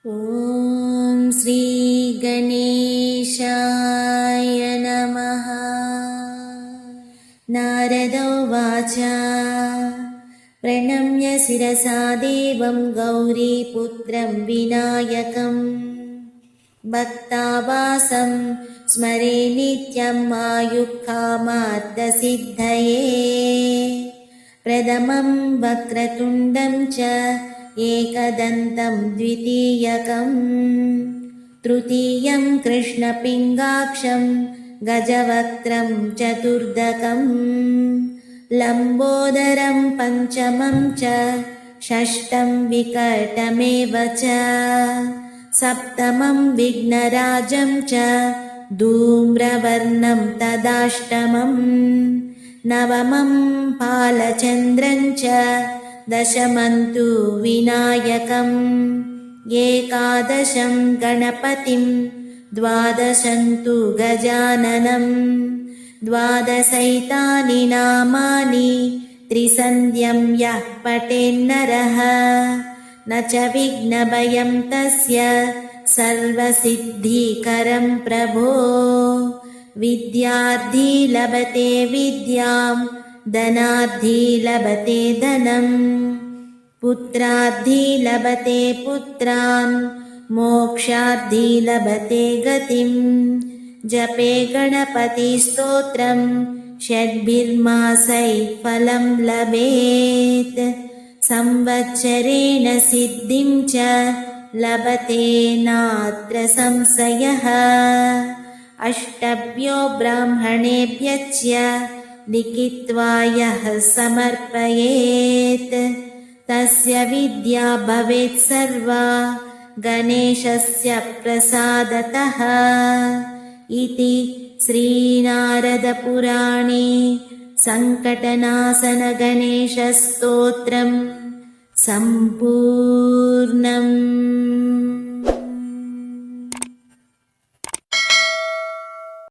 ॐ श्री गणेशाय नमः। नारद उवाच प्रणम्य शिरसा देवं गौरीपुत्रं विनायकम् भक्तावासं स्मरे नित्यम् आयुःकामार्थसिद्धये। प्रथमं वक्रतुण्डं च एकदन्तं द्वितीयकं तृतीयं कृष्णपिङ्गाक्षं गजवक्त्रं चतुर्दकं लम्बोदरं पञ्चमं च षष्ठं विकटमेव च सप्तमं विघ्नराजं च धूम्रवर्णं तदाष्टमम् नवमं फालचन्द्रं च दशमं तु विनायकम् एकादशं गणपतिं द्वादशं तु गजाननम् द्वादशैतानि नामानि त्रिसन्ध्यं यः पठेन्नरः न च विघ्नभयं तस्य सर्वसिद्धिकरं प्रभो। विद्यार्थी लभते विद्यां धनार्थी लभते धनम् पुत्रार्थी लभते पुत्रान् मोक्षार्थी लभते गतिम्। जपे गणपतिस्तोत्रं षड्भिर्मासैः फलं लभेत् संवत्सरेण सिद्धिं च लभते नात्र संशयः। अष्टभ्यो ब्राह्मणेभ्यश्च लिखित्वा यः समर्पयेत् तस्य विद्या भवेत् सर्वा गणेशस्य प्रसादतः। इति श्रीनारदपुराणे सङ्कटनाशन गणेशस्तोत्रम् सम्पूर्णम्।